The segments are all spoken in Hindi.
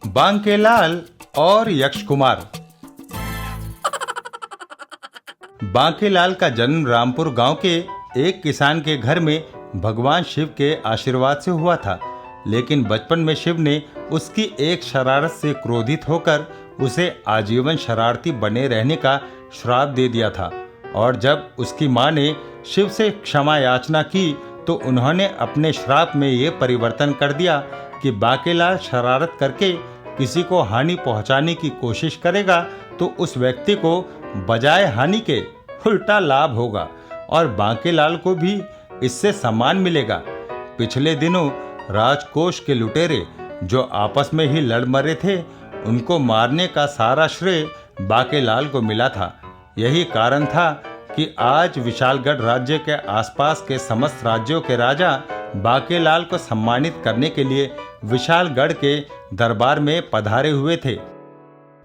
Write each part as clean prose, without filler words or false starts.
बांकेलाल और यक्ष कुमार। बांकेलाल का जन्म रामपुर गांव के एक किसान के घर में भगवान शिव के आशीर्वाद से हुआ था। लेकिन बचपन में शिव ने उसकी एक शरारत से क्रोधित होकर उसे आजीवन शरारती बने रहने का श्राप दे दिया था। और जब उसकी मां ने शिव से क्षमा याचना की तो उन्होंने अपने श्राप में ये परिवर्तन कर दिया कि बांकेलाल शरारत करके किसी को हानि पहुंचाने की कोशिश करेगा तो उस व्यक्ति को बजाय हानि के उल्टा लाभ होगा और बांकेलाल को भी इससे सम्मान मिलेगा। पिछले दिनों राजकोष के लुटेरे जो आपस में ही लड़ मरे थे, उनको मारने का सारा श्रेय बांकेलाल को मिला था। यही कारण था कि आज विशालगढ़ राज्य के आसपास के समस्त राज्यों के राजा बांकेलाल को सम्मानित करने के लिए विशालगढ़ के दरबार में पधारे हुए थे।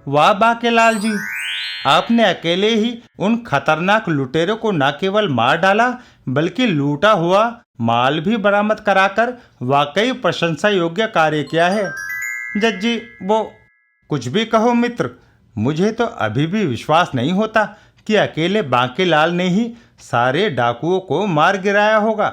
वाह बांकेलाल जी, आपने अकेले ही उन खतरनाक लुटेरों को न केवल मार डाला बल्कि लूटा हुआ माल भी बरामद कराकर वाकई प्रशंसा योग्य कार्य किया है। जज्जी, वो कुछ भी कहो मित्र, मुझे तो अभी भी विश्वास नहीं होता कि अकेले बांकेलाल ने ही सारे डाकुओं को मार गिराया होगा।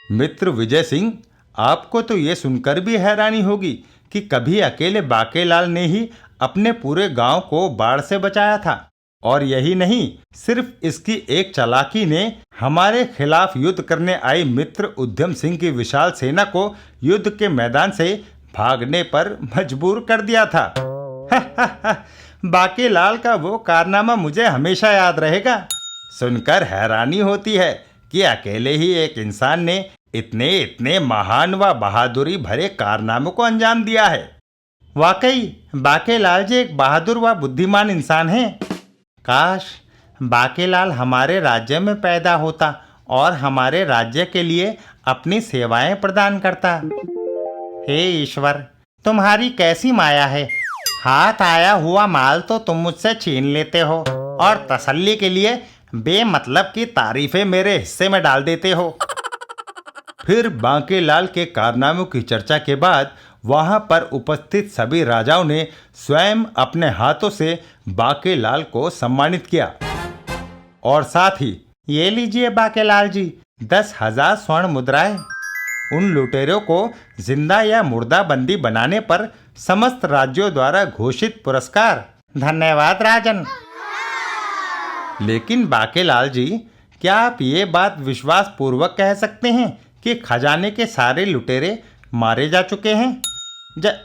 मित्र विजय सिंह, आपको तो ये सुनकर भी हैरानी होगी कि कभी अकेले बांकेलाल ने ही अपने पूरे गांव को बाढ़ से बचाया था। और यही नहीं, सिर्फ इसकी एक चालाकी ने हमारे खिलाफ युद्ध करने आई मित्र उद्यम सिंह की विशाल सेना को युद्ध के मैदान से भागने पर मजबूर कर दिया था। बांकेलाल का वो कारनामा मुझे हमेशा याद रहेगा। सुनकर हैरानी होती है कि अकेले ही एक इंसान ने इतने इतने महान व बहादुरी भरे कारनामों को अंजाम दिया है। वाकई बांकेलाल जी एक बहादुर व बुद्धिमान इंसान हैं। काश बांकेलाल हमारे राज्य में पैदा होता और हमारे राज्य के लिए अपनी सेवाएं प्रदान करता। हे ईश्वर, तुम्हारी कैसी माया है। हाथ आया हुआ माल तो तुम मुझसे छीन लेते हो और तसल्ली के लिए बेमतलब की तारीफें मेरे हिस्से में डाल देते हो। फिर बांकेलाल के कारनामों की चर्चा के बाद वहां पर उपस्थित सभी राजाओं ने स्वयं अपने हाथों से बांकेलाल को सम्मानित किया। और साथ ही ये लीजिए बांकेलाल जी, 10,000 स्वर्ण मुद्राएं। उन लुटेरों को जिंदा या मुर्दा बंदी बनाने पर समस्त राज्यों द्वारा घोषित पुरस्कार। धन्यवाद राजन। लेकिन बांकेलाल जी, क्या आप ये बात विश्वास पूर्वक कह सकते हैं कि खजाने के सारे लुटेरे मारे जा चुके हैं?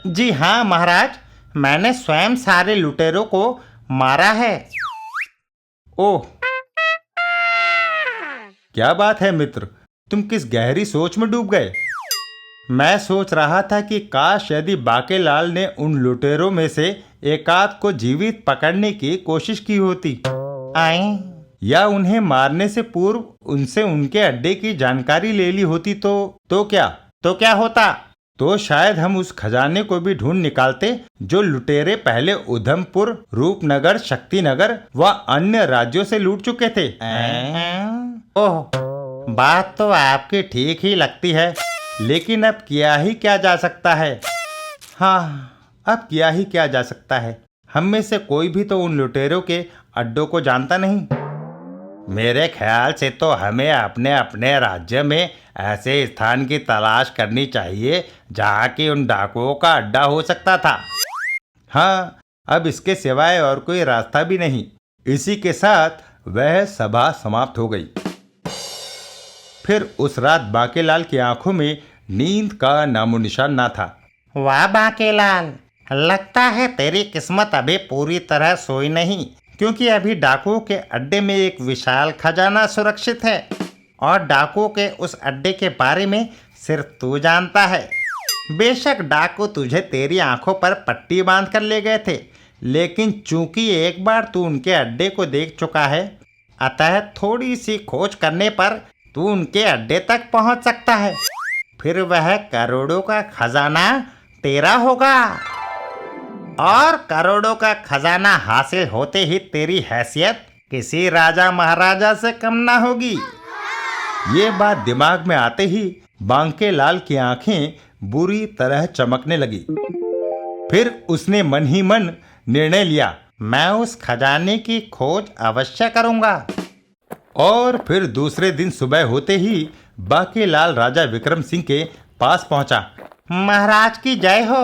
जी हाँ महाराज, मैंने स्वयं सारे लुटेरों को मारा है। ओह, क्या बात है मित्र, तुम किस गहरी सोच में डूब गए। मैं सोच रहा था कि काश यदि बांकेलाल ने उन लुटेरों में से एकाध को जीवित पकड़ने की कोशिश की होती या उन्हें मारने से पूर्व उनसे उनके अड्डे की जानकारी ले ली होती तो क्या होता? तो शायद हम उस खजाने को भी ढूंढ निकालते जो लुटेरे पहले उधमपुर, रूपनगर, शक्तिनगर व अन्य राज्यों से लूट चुके थे। ओह, बात तो आपकी ठीक ही लगती है, लेकिन अब किया ही क्या जा सकता है। हाँ, अब किया ही क्या जा सकता है। हम में से कोई भी तो उन लुटेरों के अड्डों को जानता नहीं। मेरे ख्याल से तो हमें अपने अपने राज्य में ऐसे स्थान की तलाश करनी चाहिए जहाँ की उन डाकुओं का अड्डा हो सकता था। हाँ, अब इसके सिवाय और कोई रास्ता भी नहीं। इसी के साथ वह सभा समाप्त हो गई। फिर उस रात बांकेलाल की आंखों में नींद का नामो निशान ना था। वाह बांकेलाल, लगता है तेरी किस्मत अभी पूरी तरह सोई नहीं, क्योंकि अभी डाकुओं के अड्डे में एक विशाल खजाना सुरक्षित है और डाकुओं के उस अड्डे के बारे में सिर्फ तू जानता है। बेशक डाकू तुझे तेरी आंखों पर पट्टी बांध कर ले गए थे, लेकिन चूंकि एक बार तू उनके अड्डे को देख चुका है, अतः थोड़ी सी खोज करने पर तू उनके अड्डे तक पहुंच सकता है। फिर वह करोड़ों का खजाना तेरा होगा और करोड़ों का खजाना हासिल होते ही तेरी हैसियत किसी राजा महाराजा से कम ना होगी। ये बात दिमाग में आते ही बांकेलाल की आंखें बुरी तरह चमकने लगी। फिर उसने मन ही मन निर्णय लिया, मैं उस खजाने की खोज अवश्य करूंगा। और फिर दूसरे दिन सुबह होते ही बांकेलाल राजा विक्रम सिंह के पास पहुंचा। महाराज की जय हो।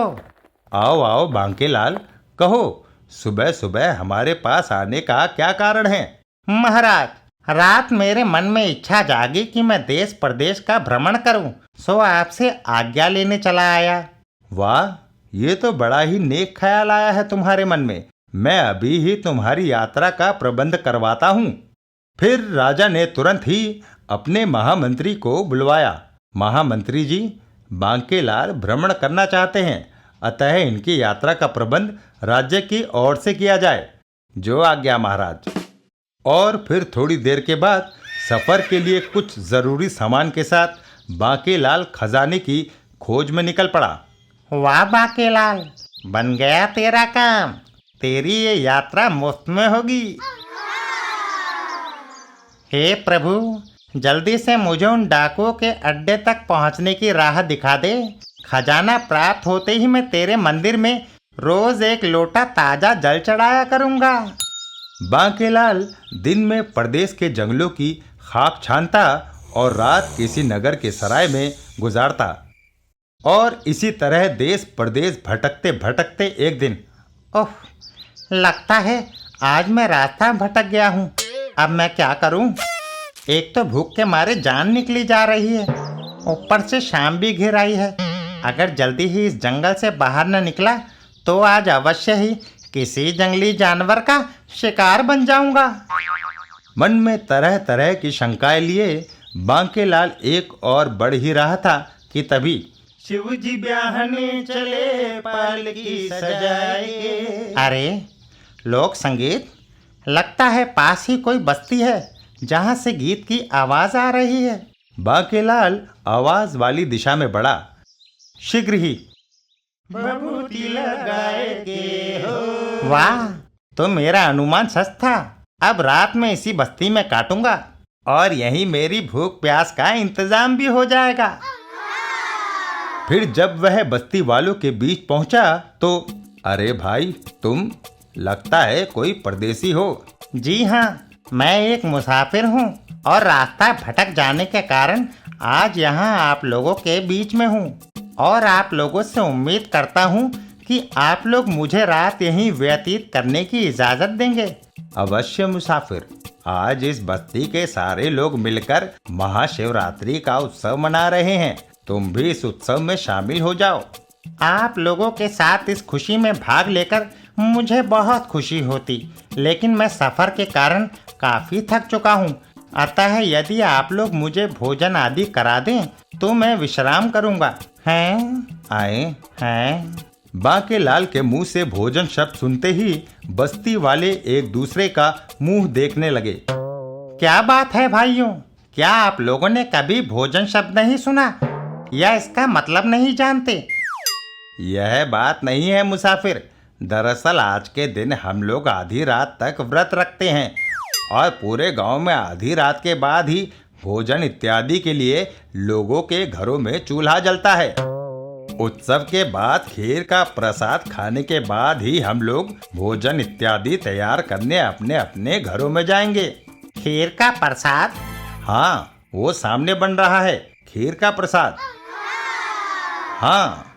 आओ आओ बांकेलाल, कहो सुबह सुबह हमारे पास आने का क्या कारण है? महाराज, रात मेरे मन में इच्छा जागी कि मैं देश प्रदेश का भ्रमण करूं, सो आपसे आज्ञा लेने चला आया। वाह, ये तो बड़ा ही नेक ख्याल आया है तुम्हारे मन में। मैं अभी ही तुम्हारी यात्रा का प्रबंध करवाता हूँ। फिर राजा ने तुरंत ही अपने महामंत्री को बुलवाया। महामंत्री जी, बांकेलाल भ्रमण करना चाहते हैं, अतः इनकी यात्रा का प्रबंध राज्य की ओर से किया जाए। जो आज्ञा महाराज। और फिर थोड़ी देर के बाद सफर के लिए कुछ जरूरी सामान के साथ बांकेलाल खजाने की खोज में निकल पड़ा। वाह बांकेलाल, बन गया तेरा काम। तेरी ये यात्रा मुफ्त में होगी। हे प्रभु, जल्दी से मुझे उन डाकुओं के अड्डे तक पहुंचने की राह दिखा दे। खजाना प्राप्त होते ही मैं तेरे मंदिर में रोज एक लोटा ताजा जल चढ़ाया करूंगा। बांकेलाल दिन में प्रदेश के जंगलों की खाक छानता और रात किसी नगर के सराय में गुजारता। और इसी तरह देश प्रदेश भटकते भटकते एक दिन, ओह, लगता है आज मैं रास्ता भटक गया हूँ। अब मैं क्या करूँ? एक तो भूख के मारे जान निकली जा रही है, ऊपर से शाम भी घिर आई है। अगर जल्दी ही इस जंगल से बाहर न निकला तो आज अवश्य ही किसी जंगली जानवर का शिकार बन जाऊंगा। मन में तरह तरह की शंकाएं लिए बांकेलाल एक और बढ़ ही रहा था कि तभी शिव जी ब्याहने चले पालकी सजाए के। अरे, लोक संगीत! लगता है पास ही कोई बस्ती है जहां से गीत की आवाज आ रही है। बांकेलाल आवाज वाली दिशा में बढ़ा। शीघ्र ही बबूती लगाए के हो। वाह, तो मेरा अनुमान सच था। अब रात में इसी बस्ती में काटूंगा और यहीं मेरी भूख प्यास का इंतजाम भी हो जाएगा। फिर जब वह बस्ती वालों के बीच पहुंचा तो, अरे भाई, तुम लगता है कोई परदेसी हो। जी हाँ, मैं एक मुसाफिर हूँ और रास्ता भटक जाने के कारण आज यहाँ आप लोगों के बीच में हूँ। और आप लोगों से उम्मीद करता हूँ कि आप लोग मुझे रात यहीं व्यतीत करने की इजाजत देंगे। अवश्य मुसाफिर, आज इस बस्ती के सारे लोग मिलकर महाशिवरात्रि का उत्सव मना रहे हैं। तुम भी इस उत्सव में शामिल हो जाओ। आप लोगों के साथ इस खुशी में भाग लेकर मुझे बहुत खुशी होती, लेकिन मैं सफर के कारण काफी थक चुका हूँ। अतः यदि आप लोग मुझे भोजन आदि करा दें तो मैं विश्राम करूँगा। हैं? आए हैं? बांकेलाल के मुंह से भोजन शब्द सुनते ही बस्ती वाले एक दूसरे का मुंह देखने लगे। क्या बात है भाइयों, क्या आप लोगों ने कभी भोजन शब्द नहीं सुना या इसका मतलब नहीं जानते? यह बात नहीं है मुसाफिर। दरअसल आज के दिन हम लोग आधी रात तक व्रत रखते हैं और पूरे गांव में आधी रात के बाद ही भोजन इत्यादि के लिए लोगों के घरों में चूल्हा जलता है। उत्सव के बाद खीर का प्रसाद खाने के बाद ही हम लोग भोजन इत्यादि तैयार करने अपने अपने घरों में जाएंगे। खीर का प्रसाद? हाँ, वो सामने बन रहा है, खीर का प्रसाद। हाँ,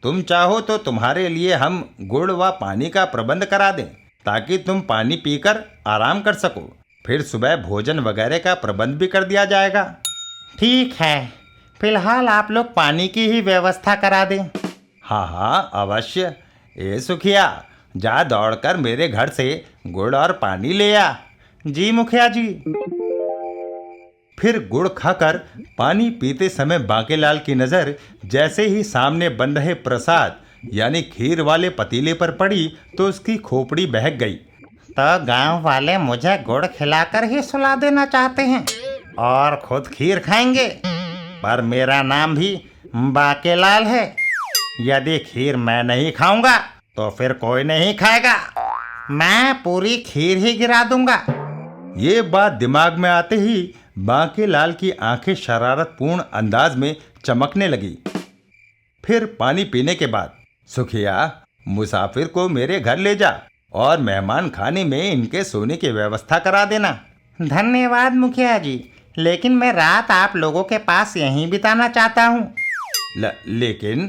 तुम चाहो तो तुम्हारे लिए हम गुड़ व पानी का प्रबंध करा दें ताकि तुम पानी पीकर आराम कर सको। फिर सुबह भोजन वगैरह का प्रबंध भी कर दिया जाएगा। ठीक है, फिलहाल आप लोग पानी की ही व्यवस्था करा दें। हाँ हाँ, अवश्य। ए सुखिया, जा दौड़कर मेरे घर से गुड़ और पानी ले आ। जी मुखिया जी। फिर गुड़ खाकर पानी पीते समय बांकेलाल की नजर जैसे ही सामने बन रहे प्रसाद यानी खीर वाले पतीले पर पड़ी तो उसकी खोपड़ी बहक गई। तो गांव वाले मुझे गुड़ खिलाकर ही सुला देना चाहते हैं और खुद खीर खाएंगे, पर मेरा नाम भी बांकेलाल है। यदि खीर मैं नहीं खाऊंगा तो फिर कोई नहीं खाएगा। मैं पूरी खीर ही गिरा दूंगा। ये बात दिमाग में आते ही बांकेलाल की आंखें शरारतपूर्ण अंदाज में चमकने लगी। फिर पानी पीने के बाद, सुखिया, मुसाफिर को मेरे घर ले जा और मेहमान खाने में इनके सोने की व्यवस्था करा देना। धन्यवाद मुखिया जी, लेकिन मैं रात आप लोगों के पास यहीं बिताना चाहता हूँ। लेकिन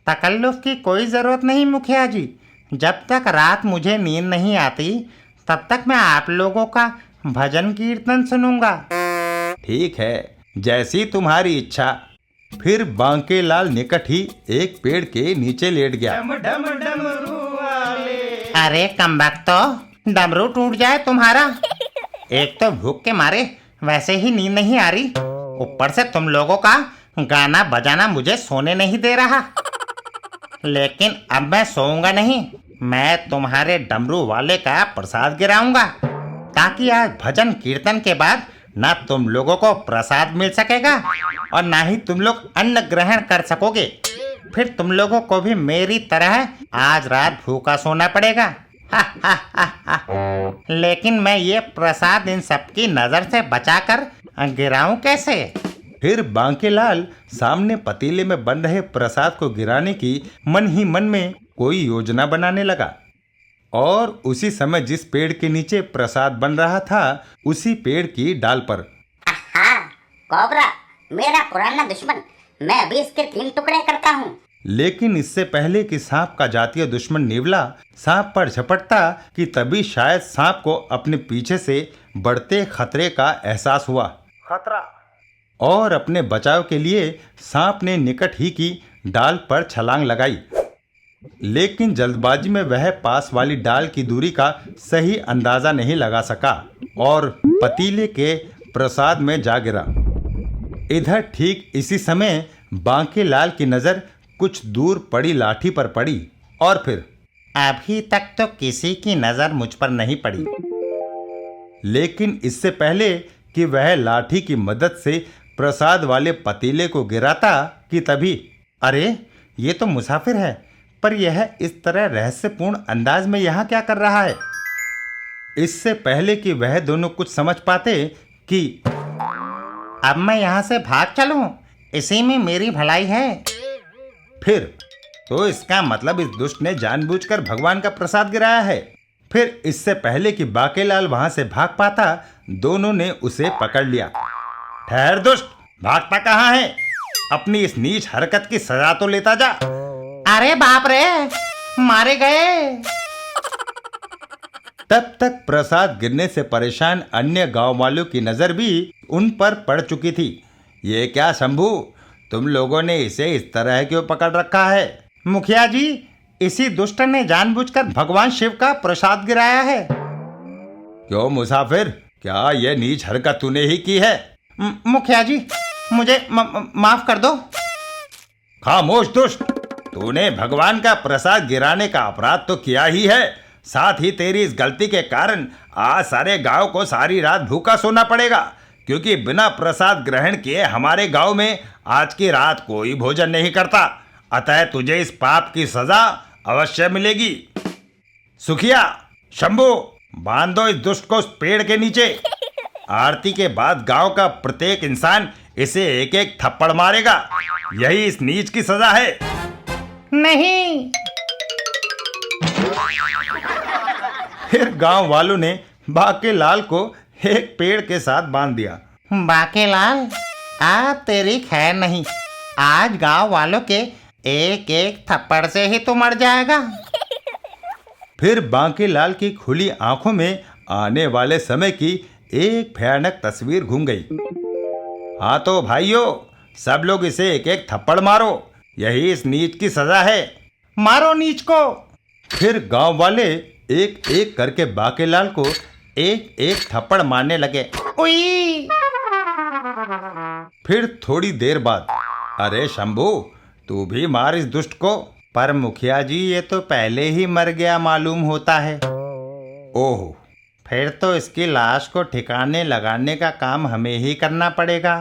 तकल्लुफ की कोई ज़रूरत नहीं मुखिया जी। जब तक रात मुझे नींद नहीं आती तब तक मैं आप लोगों का भजन कीर्तन सुनूंगा। ठीक है, जैसी तुम्हारी इच्छा। फिर बांकेलाल निकट ही एक पेड़ के नीचे लेट गया। अरे कमबख्तो, डमरू टूट जाए तुम्हारा। एक तो भूख के मारे वैसे ही नींद नहीं आ रही, ऊपर से तुम लोगों का गाना बजाना मुझे सोने नहीं दे रहा। लेकिन अब मैं सोऊंगा नहीं, मैं तुम्हारे डमरू वाले का प्रसाद गिराऊंगा, ताकि आज भजन कीर्तन के बाद ना तुम लोगों को प्रसाद मिल सकेगा और ना ही तुम लोग अन्न ग्रहण कर सकोगे। फिर तुम लोगों को भी मेरी तरह आज रात भूखा सोना पड़ेगा। हा हा हा हा। लेकिन मैं ये प्रसाद इन सबकी नजर से बचाकर गिराऊं कैसे? फिर बांकेलाल सामने पतीले में बन रहे प्रसाद को गिराने की मन ही मन में कोई योजना बनाने लगा। और उसी समय जिस पेड़ के नीचे प्रसाद बन रहा था, उसी पेड़ की डाल पर कोबरा, मेरा पुराना दुश्मन, मैं अभी इसके 3 टुकड़े करता हूँ। लेकिन इससे पहले कि सांप का जातीय दुश्मन नेवला सांप पर झपटता कि तभी शायद सांप को अपने पीछे से बढ़ते खतरे का एहसास हुआ। खतरा। और अपने बचाव के लिए सांप ने निकट ही की डाल पर छलांग लगाई। लेकिन जल्दबाजी में वह पास वाली डाल की दूरी का सही अंदाजा नहीं लगा सका और पतीले के प्रसाद में जा गिरा। इधर ठीक इसी समय बांकेलाल की नजर कुछ दूर पड़ी लाठी पर पड़ी और फिर अभी तक तो किसी की नजर मुझ पर नहीं पड़ी। लेकिन इससे पहले कि वह लाठी की मदद से प्रसाद वाले पतीले को गिराता कि तभी अरे, ये तो मुसाफिर है, पर यह इस तरह रहस्यपूर्ण अंदाज में यहाँ क्या कर रहा है? इससे पहले कि वह दोनों कुछ समझ पाते कि अब मैं यहाँ से भाग चलूं, इसी में मेरी भलाई है। फिर तो इसका मतलब इस दुष्ट ने जानबूझकर भगवान का प्रसाद गिराया है। फिर इससे पहले कि बांकेलाल वहां से भाग पाता, दोनों ने उसे पकड़ लिया। ठहर दुष्ट, भागता कहाँ है? अपनी इस नीच हरकत की सजा तो लेता जा। अरे बाप रे, मारे गए। तब तक प्रसाद गिरने से परेशान अन्य गांव वालों की नजर भी उन पर पड़ चुकी थी। ये क्या शंभू, तुम लोगों ने इसे इस तरह क्यों पकड़ रखा है? मुखिया जी, इसी दुष्ट ने जानबूझकर भगवान शिव का प्रसाद गिराया है। क्यों मुसाफिर, क्या यह नीच हरकत तूने ही की है? मुखिया जी, मुझे माफ कर दो। खामोश दुष्ट, तूने भगवान का प्रसाद गिराने का अपराध तो किया ही है, साथ ही तेरी इस गलती के कारण आज सारे गांव को सारी रात भूखा सोना पड़ेगा, क्योंकि बिना प्रसाद ग्रहण किए हमारे गांव में आज की रात कोई भोजन नहीं करता। अतः तुझे इस पाप की सजा अवश्य मिलेगी। सुखिया, शंभू, बांध दो इस दुष्ट को उस पेड़ के नीचे। आरती के बाद गांव का प्रत्येक इंसान इसे एक एक थप्पड़ मारेगा। यही इस नीच की सजा है। नहीं। फिर गांव वालों ने बांकेलाल को एक पेड़ के साथ बांध दिया। बांकेलाल, आज तेरी खैर नहीं। आज गांव वालों के एक एक थप्पड़ से ही तू मर जाएगा। फिर बांकेलाल की खुली आंखों में आने वाले समय की एक भयानक तस्वीर घूम गई। हाँ तो भाइयों, सब लोग इसे एक एक थप्पड़ मारो, यही इस नीच की सजा है। मारो नीच को। फिर गांव वाले एक एक करके बांकेलाल को एक एक थप्पड़ मारने लगे। उई। फिर थोड़ी देर बाद, अरे शंभू, तू भी मार इस दुष्ट को। पर मुखिया जी, ये तो पहले ही मर गया मालूम होता है। ओह, फिर तो इसकी लाश को ठिकाने लगाने का काम हमें ही करना पड़ेगा।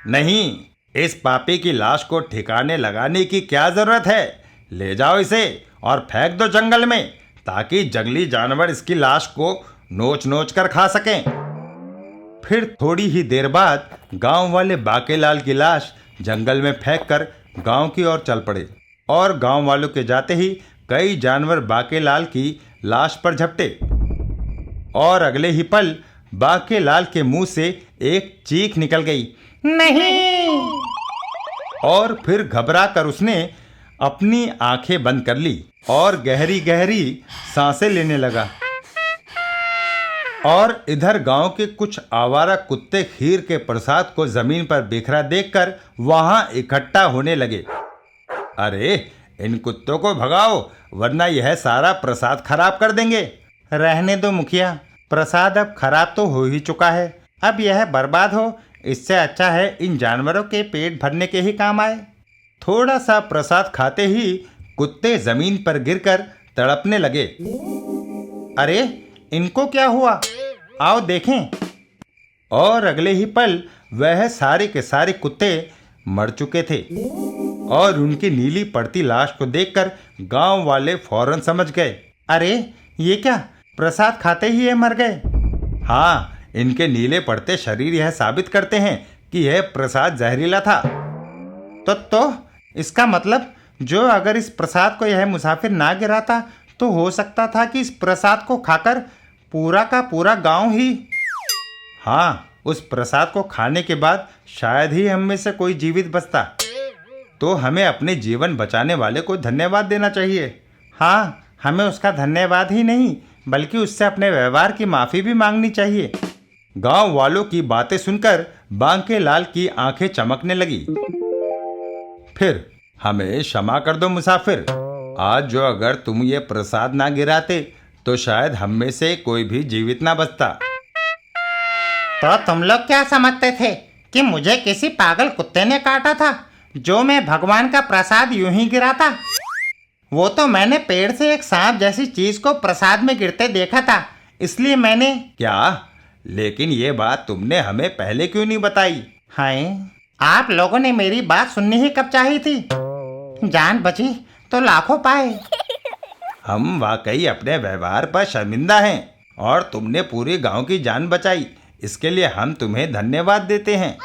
नहीं, इस पापी की लाश को ठिकाने लगाने की क्या जरूरत है? ले जाओ इसे और फेंक दो जंगल में, ताकि जंगली जानवर इसकी लाश को नोच नोच कर खा सकें। फिर थोड़ी ही देर बाद गांव वाले बांकेलाल की लाश जंगल में फेंककर गांव की ओर चल पड़े और गांव वालों के जाते ही कई जानवर बाकेलाल की लाश पर झपटे और अगले ही पल बाकेलाल के मुंह से एक चीख निकल गई, नहीं। और फिर घबरा कर उसने अपनी आंखें बंद कर ली और गहरी गहरी सांसें लेने लगा। और इधर गांव के कुछ आवारा कुत्ते खीर के प्रसाद को जमीन पर बिखरा देखकर वहां इकट्ठा होने लगे। अरे इन कुत्तों को भगाओ, वरना यह सारा प्रसाद खराब कर देंगे। रहने दो मुखिया, प्रसाद अब खराब तो हो ही चुका है, अब यह बर्बाद हो, इससे अच्छा है इन जानवरों के पेट भरने के ही काम आए। थोड़ा सा प्रसाद खाते ही कुत्ते जमीन पर गिरकर तड़पने लगे। अरे इनको क्या हुआ, आओ देखें। और अगले ही पल वह सारे के सारे कुत्ते मर चुके थे और उनकी नीली पड़ती लाश को देखकर गांव वाले फौरन समझ गए। अरे ये क्या, प्रसाद खाते ही ये मर गए? हाँ, इनके नीले पड़ते शरीर यह साबित करते हैं कि यह प्रसाद जहरीला था। तो इसका मतलब जो अगर इस प्रसाद को यह मुसाफिर ना गिराता तो हो सकता था कि इस प्रसाद को खाकर पूरा का पूरा गांव ही। हाँ, उस प्रसाद को खाने के बाद शायद ही हम में से कोई जीवित बचता। तो हमें अपने जीवन बचाने वाले को धन्यवाद देना चाहिए। हाँ, हमें उसका धन्यवाद ही नहीं बल्कि उससे अपने व्यवहार की माफ़ी भी मांगनी चाहिए। गांव वालों की बातें सुनकर बांकेलाल की आंखें चमकने लगी। फिर हमें क्षमा कर दो मुसाफिर, आज जो अगर तुम ये प्रसाद ना गिराते तो शायद हम में से कोई भी जीवित ना बचता। तो तुम लोग क्या समझते थे कि मुझे किसी पागल कुत्ते ने काटा था जो मैं भगवान का प्रसाद यूं ही गिराता? वो तो मैंने पेड़ से एक सांप जैसी चीज को प्रसाद में गिरते देखा था, इसलिए मैंने। क्या? लेकिन ये बात तुमने हमें पहले क्यों नहीं बताई? हाय, आप लोगों ने मेरी बात सुननी ही कब चाहिए थी? जान बची तो लाखों पाए। हम वाकई अपने व्यवहार पर शर्मिंदा हैं और तुमने पूरे गांव की जान बचाई, इसके लिए हम तुम्हें धन्यवाद देते हैं।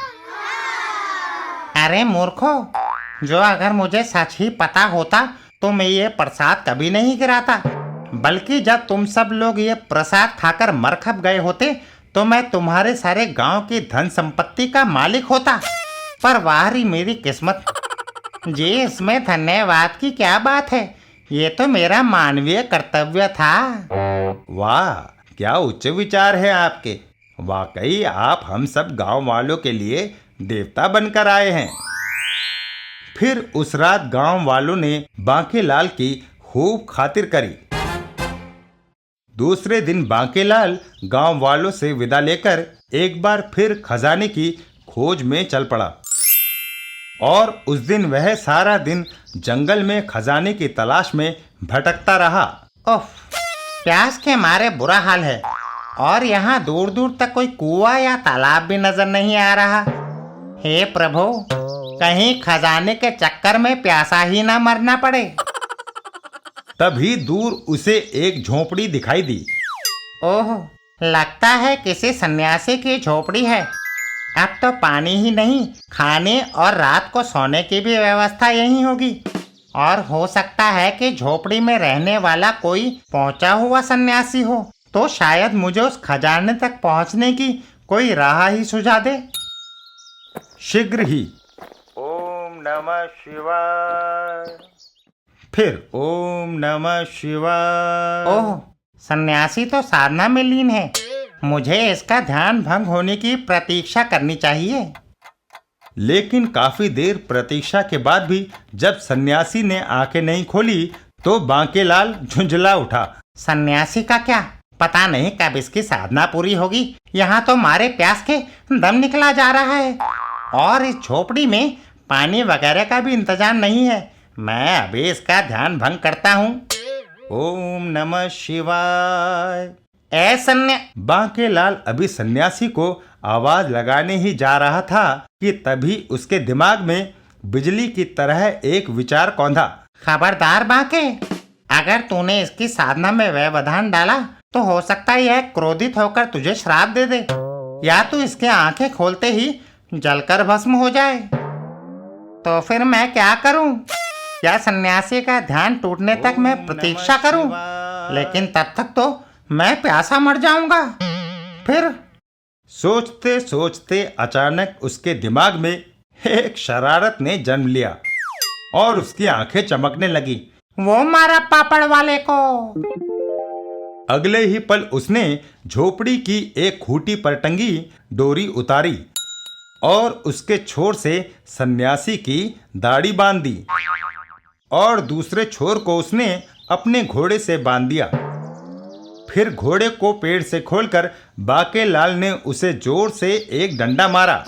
अरे मूर्खो, जो अगर मुझे सच ही पता होता तो मैं ये प्रसाद कभी नहीं गिराता, बल्कि जब तुम सब लोग ये प्रसाद खाकर मर खप गए होते तो मैं तुम्हारे सारे गांव की धन संपत्ति का मालिक होता। पर वाह री मेरी किस्मत जी, इसमें धन्यवाद की क्या बात है, ये तो मेरा मानवीय कर्तव्य था। वाह, क्या उच्च विचार है आपके। वाकई आप हम सब गांव वालों के लिए देवता बनकर आए हैं। फिर उस रात गांव वालों ने बांकेलाल की खूब खातिर करी। दूसरे दिन बांकेलाल गांव वालों से विदा लेकर एक बार फिर खजाने की खोज में चल पड़ा और उस दिन वह सारा दिन जंगल में खजाने की तलाश में भटकता रहा। ओफ, प्यास के मारे बुरा हाल है और यहाँ दूर दूर तक कोई कुआं या तालाब भी नजर नहीं आ रहा। हे प्रभु, कहीं खजाने के चक्कर में प्यासा ही ना मरना पड़े। तभी दूर उसे एक झोपड़ी दिखाई दी। ओह, लगता है किसी सन्यासी की झोपड़ी है। अब तो पानी ही नहीं, खाने और रात को सोने की भी व्यवस्था यही होगी। और हो सकता है कि झोपड़ी में रहने वाला कोई पहुंचा हुआ सन्यासी हो, तो शायद मुझे उस खजाने तक पहुंचने की कोई राह ही सुझा दे। शीघ्र ही ओम नमः शिवाय, फिर ओम नमः शिवाय। ओह, सन्यासी तो साधना में लीन है, मुझे इसका ध्यान भंग होने की प्रतीक्षा करनी चाहिए। लेकिन काफी देर प्रतीक्षा के बाद भी जब सन्यासी ने आंखें नहीं खोली तो बांकेलाल झुंझला उठा। सन्यासी का क्या पता नहीं कब इसकी साधना पूरी होगी। यहाँ तो मारे प्यास के दम निकला जा रहा है और इस झोपड़ी में पानी वगैरह का भी इंतजाम नहीं है। मैं अभी इसका ध्यान भंग करता हूँ। ओम नमः शिवाय। बांकेलाल अभी सन्यासी को आवाज लगाने ही जा रहा था कि तभी उसके दिमाग में बिजली की तरह एक विचार कौंधा। खबरदार बांके, अगर तूने इसकी साधना में व्यवधान डाला तो हो सकता है यह क्रोधित होकर तुझे श्राप दे दे, या तो इसके आंखें खोलते ही जलकर भस्म हो जाए। तो फिर मैं क्या करूं? क्या सन्यासी का ध्यान टूटने तक मैं प्रतीक्षा करूं? लेकिन तब तक तो मैं प्यासा मर जाऊंगा। फिर सोचते सोचते अचानक उसके दिमाग में एक शरारत ने जन्म लिया और उसकी आंखें चमकने लगी। वो मारा पापड़ वाले को। अगले ही पल उसने झोपड़ी की एक खूंटी पर टंगी डोरी उतारी और उसके छोर से सन्यासी की दाढ़ी बांध दी और दूसरे छोर को उसने अपने घोड़े से बांध दिया। फिर घोड़े को पेड़ से खोलकर बाकेलाल ने उसे जोर से एक डंडा मारा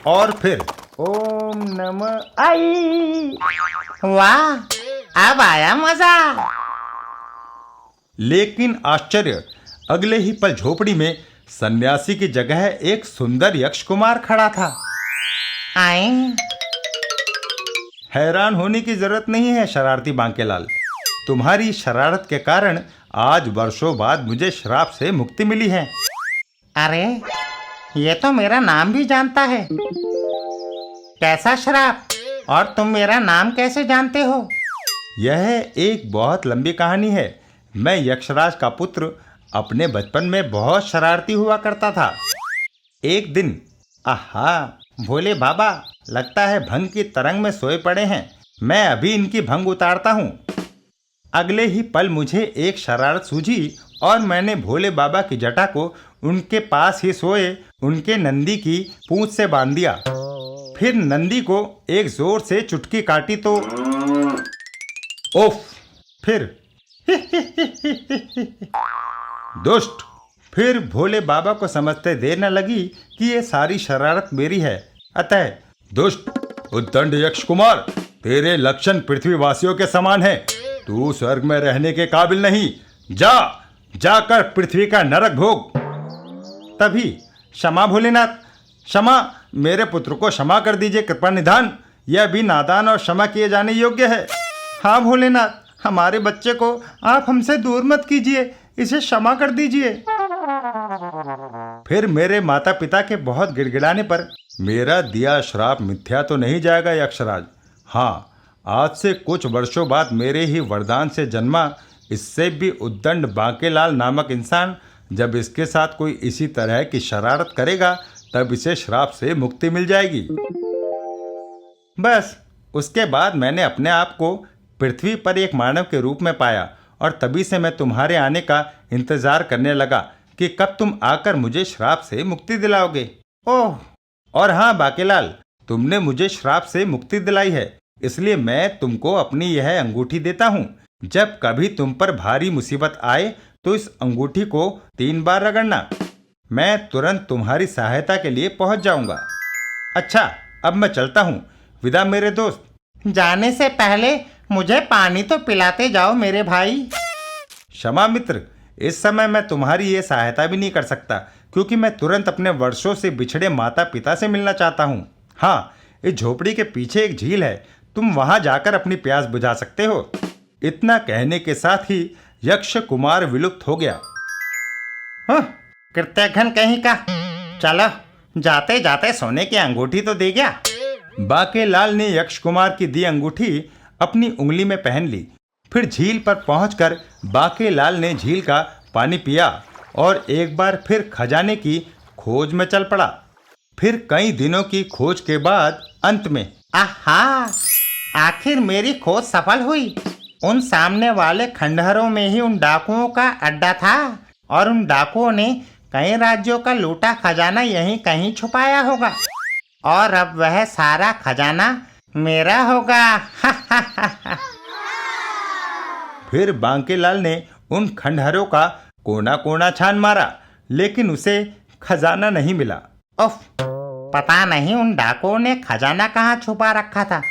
और फिर ओम नमः आई। वाह, अब आया मजा। लेकिन आश्चर्य, अगले ही पल झोपड़ी में सन्यासी की जगह एक सुंदर यक्ष कुमार खड़ा था। आए। हैरान होने की जरूरत नहीं है शरारती बांकेलाल। तुम्हारी शरारत के कारण आज वर्षों बाद मुझे श्राप से मुक्ति मिली है। अरे, ये तो मेरा नाम भी जानता है। कैसा श्राप? और तुम मेरा नाम कैसे जानते हो? यह एक बहुत लंबी कहानी है। मैं यक्षराज का पुत्र अपने बचपन में बहुत शरारती हुआ करता था। एक दिन, आहा, भोले बाबा, लगता है भंग की तरंग में सोए पड़े हैं। मैं अभी इनकी भंग उतारता हूँ। अगले ही पल मुझे एक शरारत सूझी और मैंने भोले बाबा की जटा को उनके पास ही सोए उनके नंदी की पूंछ से बांध दिया। फिर नंदी को एक जोर से चुटकी काटी तो ओफ! फिर दुष्ट! फिर भोले बाबा को समझते देर न लगी कि ये सारी शरारत मेरी है। अतः दुष्ट उद्दंड यक्ष कुमार, तेरे लक्षण पृथ्वीवासियों के समान है। तू स्वर्ग में रहने के काबिल नहीं। जाकर पृथ्वी का नरक भोग। तभी क्षमा भोलेनाथ, क्षमा, मेरे पुत्र को क्षमा कर दीजिए कृपा निधान। यह भी नादान और क्षमा किए जाने योग्य है। हाँ भोलेनाथ, हमारे बच्चे को आप हमसे दूर मत कीजिए, इसे क्षमा कर दीजिए। फिर मेरे माता पिता के बहुत गिड़गिड़ाने पर मेरा दिया श्राप मिथ्या तो नहीं जाएगा यक्षराज। हाँ, आज से कुछ वर्षों बाद मेरे ही वरदान से जन्मा इससे भी उद्दंड बांकेलाल नामक इंसान जब इसके साथ कोई इसी तरह की शरारत करेगा तब इसे श्राप से मुक्ति मिल जाएगी। बस उसके बाद मैंने अपने आप को पृथ्वी पर एक मानव के रूप में पाया और तभी से मैं तुम्हारे आने का इंतजार करने लगा कि कब तुम आकर मुझे श्राप से मुक्ति दिलाओगे। ओह, और हाँ बांकेलाल, तुमने मुझे श्राप से मुक्ति दिलाई है, इसलिए मैं तुमको अपनी यह अंगूठी देता हूँ। जब कभी तुम पर भारी मुसीबत आए तो इस अंगूठी को 3 बार रगड़ना। मैं तुरंत तुम्हारी सहायता के लिए पहुंच जाऊंगा। अच्छा, अब मैं चलता हूँ। विदा मेरे दोस्त। जाने से पहले मुझे पानी तो पिलाते जाओ मेरे भाई। क्षमा मित्र, इस समय मैं तुम्हारी ये सहायता भी नहीं कर सकता क्योंकि मैं तुरंत अपने वर्षों से बिछड़े माता पिता से मिलना चाहता हूँ। हाँ, इस झोपड़ी के पीछे एक झील है, तुम वहां जाकर अपनी प्यास बुझा सकते हो। इतना कहने के साथ ही यक्ष कुमार विलुप्त हो गया। कृत्यघन कहीं का। चलो, जाते जाते सोने की अंगूठी तो दे गया। बांकेलाल ने यक्ष कुमार की दी अंगूठी अपनी उंगली में पहन ली। फिर झील पर पहुंचकर बांकेलाल ने झील का पानी पिया और एक बार फिर खजाने की खोज में चल पड़ा। फिर कई दिनों की खोज के बाद अंत में आहा, आखिर मेरी खोज सफल हुई। उन सामने वाले खंडहरों में ही उन डाकुओं का अड्डा था और उन डाकुओं ने कई राज्यों का लूटा खजाना यहीं कहीं छुपाया होगा और अब वह सारा खजाना मेरा होगा। फिर बांकेलाल ने उन खंडहरों का कोना कोना छान मारा लेकिन उसे खजाना नहीं मिला। उफ, पता नहीं उन डाकुओं ने खजाना कहाँ छुपा रखा था।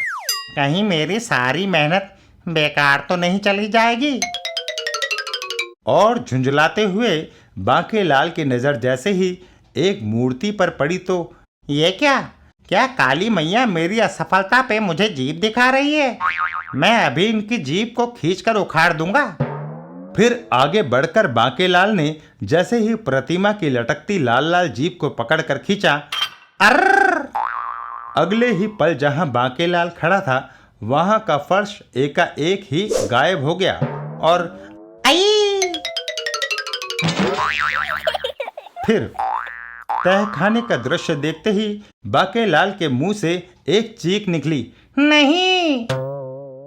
कहीं मेरी सारी मेहनत बेकार तो नहीं चली जाएगी। और झुंझलाते हुए बांकेलाल की नजर जैसे ही एक मूर्ति पर पड़ी तो ये क्या काली मैया मेरी असफलता पे मुझे जीभ दिखा रही है। मैं अभी इनकी जीभ को खींचकर उखाड़ दूंगा। फिर आगे बढ़कर बांकेलाल ने जैसे ही प्रतिमा की लटकती लाल लाल जीभ को पकड़कर खींचा, अर्र! अगले ही पल जहां बांकेलाल खड़ा था वहां का फर्श एकाएक ही गायब हो गया और आई! फिर तहखाने का दृश्य देखते ही बांकेलाल के मुंह से एक चीख निकली नहीं!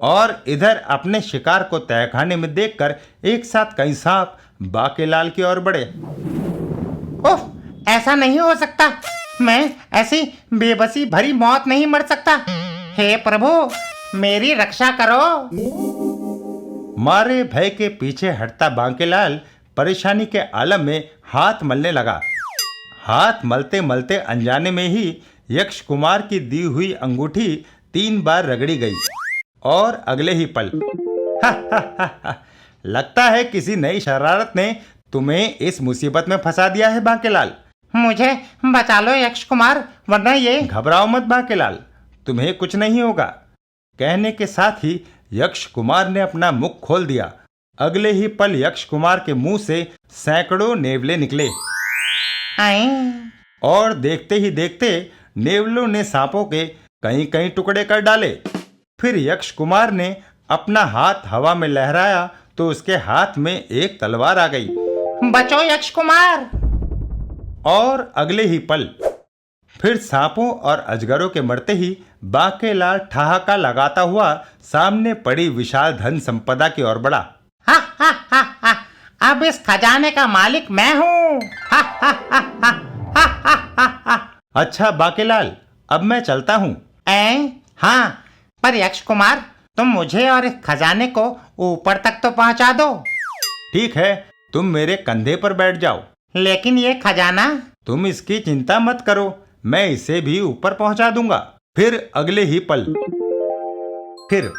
और इधर अपने शिकार को तहखाने में देखकर एक साथ कई सांप बांकेलाल की ओर बढ़े। उफ, ऐसा नहीं हो सकता। मैं ऐसी बेबसी भरी मौत नहीं मर सकता। हे प्रभु, मेरी रक्षा करो। मारे भय के पीछे हटता बांकेलाल परेशानी के आलम में हाथ मलने लगा। हाथ मलते मलते अनजाने में ही यक्ष कुमार की दी हुई अंगूठी 3 बार रगड़ी गई और अगले ही पल लगता है किसी नई शरारत ने तुम्हें इस मुसीबत में फंसा दिया है बांकेलाल। मुझे बचा लो यक्ष कुमार, वरना ये। घबराओ मत बांकेलाल, तुम्हें कुछ नहीं होगा। कहने के साथ ही यक्ष कुमार ने अपना मुख खोल दिया। अगले ही पल यक्ष कुमार के मुंह से सैकड़ों नेवले निकले आई! और देखते ही देखते नेवलों ने सांपों के कई कई टुकड़े कर डाले। फिर यक्ष कुमार ने अपना हाथ हवा में लहराया तो उसके हाथ में एक तलवार आ गई। बचो यक्ष कुमार! और अगले ही पल फिर सांपों और अजगरों के मरते ही बांकेलाल ठहाका लगाता हुआ सामने पड़ी विशाल धन संपदा की ओर बढ़ा। हा हा हा हा! अब इस खजाने का मालिक मैं हूँ। हा हा हा हा! हा हा हा हा! अच्छा बांकेलाल, अब मैं चलता हूँ। हाँ, पर यक्ष कुमार, तुम मुझे और इस खजाने को ऊपर तक तो पहुँचा दो। ठीक है, तुम मेरे कंधे पर बैठ जाओ। लेकिन ये खजाना? तुम इसकी चिंता मत करो, मैं इसे भी ऊपर पहुंचा दूंगा। फिर अगले ही पल फिर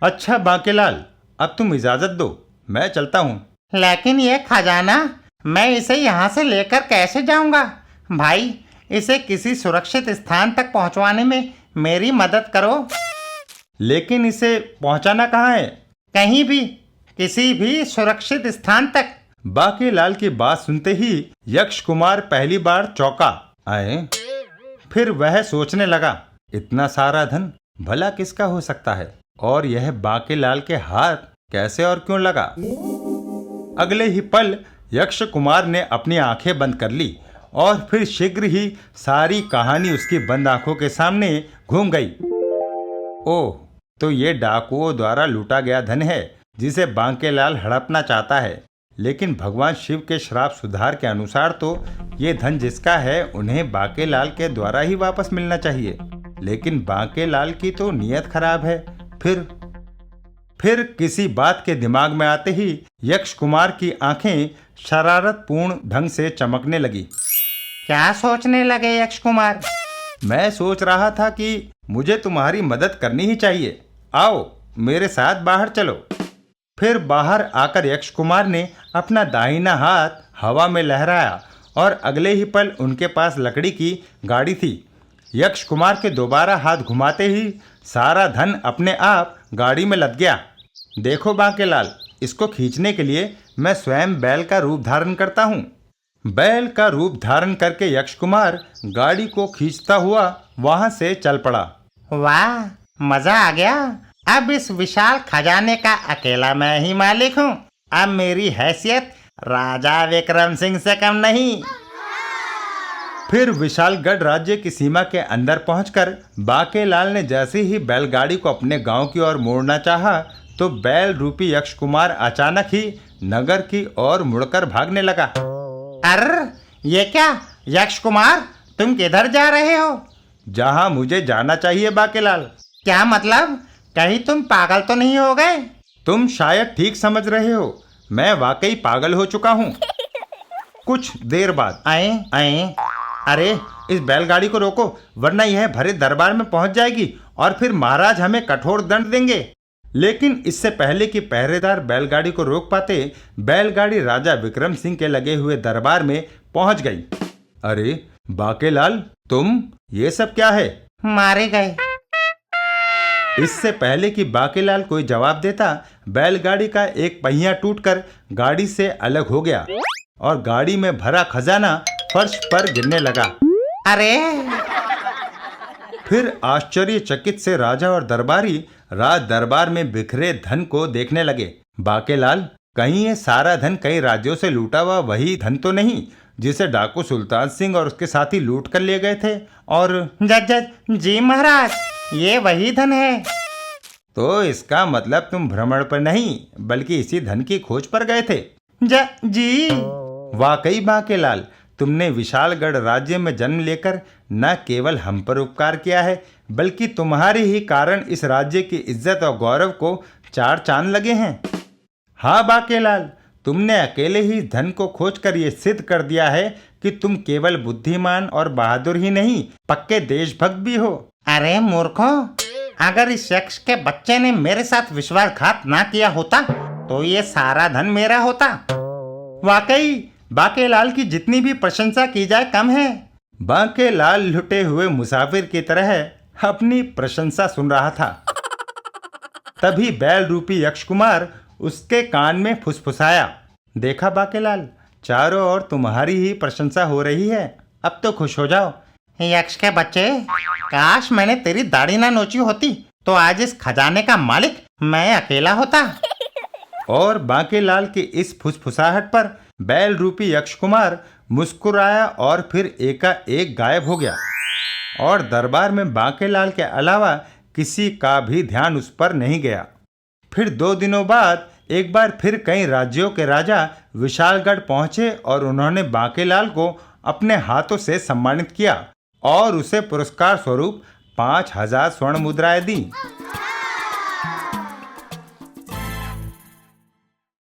अच्छा बांकेलाल, अब तुम इजाजत दो, मैं चलता हूँ। लेकिन ये खजाना, मैं इसे यहाँ से लेकर कैसे जाऊंगा? भाई, इसे किसी सुरक्षित स्थान तक पहुँचवाने में मेरी मदद करो। लेकिन इसे पहुंचाना कहाँ है? कहीं भी, किसी भी सुरक्षित स्थान तक। बांकेलाल की बात सुनते ही यक्ष कुमार पहली बार चौंका। फिर वह सोचने लगा, इतना सारा धन भला किसका हो सकता है और यह बांकेलाल के हाथ कैसे और क्यों लगा? अगले ही पल यक्ष कुमार ने अपनी आंखें बंद कर ली और फिर शीघ्र ही सारी कहानी उसकी बंद आंखों के सामने घूम गई। ओह, तो ये डाकुओं द्वारा लूटा गया धन है जिसे बांकेलाल हड़पना चाहता है। लेकिन भगवान शिव के श्राप सुधार के अनुसार तो ये धन जिसका है उन्हें बांकेलाल के द्वारा ही वापस मिलना चाहिए। लेकिन बांकेलाल की तो नीयत खराब है। फिर किसी बात के दिमाग में आते ही यक्ष कुमार की आंखें शरारतपूर्ण ढंग से चमकने लगी। क्या सोचने लगे यक्ष कुमार? मैं सोच रहा था कि मुझे तुम्हारी मदद करनी ही चाहिए। आओ मेरे साथ बाहर चलो। फिर बाहर आकर यक्ष कुमार ने अपना दाहिना हाथ हवा में लहराया और अगले ही पल उनके पास लकड़ी की गाड़ी थी। यक्ष कुमार के दोबारा हाथ घुमाते ही सारा धन अपने आप गाड़ी में लद गया। देखो बांकेलाल, इसको खींचने के लिए मैं स्वयं बैल का रूप धारण करता हूँ। बैल का रूप धारण करके यक्ष कुमार गाड़ी को खींचता हुआ वहां से चल पड़ा। वाह, मजा आ गया। अब इस विशाल खजाने का अकेला मैं ही मालिक हूँ। अब मेरी हैसियत राजा विक्रम सिंह से कम नहीं। फिर विशालगढ़ राज्य की सीमा के अंदर पहुंचकर बांकेलाल ने जैसे ही बैलगाड़ी को अपने गांव की ओर मोड़ना चाहा तो बैल रूपी यक्ष कुमार अचानक ही नगर की ओर मुड़कर भागने लगा। अरे ये क्या यक्ष कुमार, तुम किधर जा रहे हो? जहां मुझे जाना चाहिए बांकेलाल। क्या मतलब? कहीं तुम पागल तो नहीं हो गए? तुम शायद ठीक समझ रहे हो, मैं वाकई पागल हो चुका हूँ। कुछ देर बाद आए अरे इस बैलगाड़ी को रोको, वरना यह भरे दरबार में पहुंच जाएगी और फिर महाराज हमें कठोर दंड देंगे। लेकिन इससे पहले कि पहरेदार बैलगाड़ी को रोक पाते, बैलगाड़ी राजा विक्रम सिंह के लगे हुए दरबार में पहुंच गई। अरे बांकेलाल, तुम ये सब क्या है? मारे गए। इससे पहले कि बांकेलाल कोई जवाब देता, बैलगाड़ी का एक पहिया टूटकर गाड़ी से अलग हो गया और गाड़ी में भरा खजाना फर्श पर गिरने लगा। अरे फिर आश्चर्यचकित से राजा और दरबारी राज दरबार में बिखरे धन को देखने लगे। बाकेलाल, कहीं ये सारा धन कई राज्यों से लूटा हुआ वही धन तो नहीं जिसे डाकू सुल्तान सिंह और उसके साथी लूट कर ले गए थे? और जज जी महाराज, ये वही धन है। तो इसका मतलब तुम भ्रमण पर नहीं बल्कि इसी धन की खोज पर गए थे? जी। वाकई बाकेलाल, तुमने विशालगढ़ राज्य में जन्म लेकर न केवल हम पर उपकार किया है बल्कि तुम्हारे ही कारण इस राज्य की इज्जत और गौरव को चार चांद लगे हैं। हाँ बाकेलाल, तुमने अकेले ही धन को खोज कर ये सिद्ध कर दिया है कि तुम केवल बुद्धिमान और बहादुर ही नहीं, पक्के देशभक्त भी हो। अरे मूर्खों, अगर इस शख्स के बच्चे ने मेरे साथ विश्वासघात ना किया होता तो ये सारा धन मेरा होता। वाकई बाकेलाल की जितनी भी प्रशंसा की जाए कम है। बाकेलाल लुटे हुए मुसाफिर की तरह अपनी प्रशंसा सुन रहा था। तभी बैल रूपी यक्ष कुमार उसके कान में फुसफुसाया, देखा बाकेलाल, चारों ओर तुम्हारी ही प्रशंसा हो रही है, अब तो खुश हो जाओ। यक्ष के बच्चे, काश मैंने तेरी दाढ़ी ना नोची होती तो आज इस खजाने का मालिक मैं अकेला होता। और बाकेलाल की इस फुसफुसाहट पर बैल रूपी यक्ष कुमार मुस्कुराया और फिर एकाएक गायब हो गया और दरबार में बाकेलाल के अलावा किसी का भी ध्यान उस पर नहीं गया। फिर 2 दिनों बाद एक बार फिर कई राज्यों के राजा विशालगढ़ पहुंचे और उन्होंने बाकेलाल को अपने हाथों से सम्मानित किया और उसे पुरस्कार स्वरूप 5000 स्वर्ण मुद्राएं दी।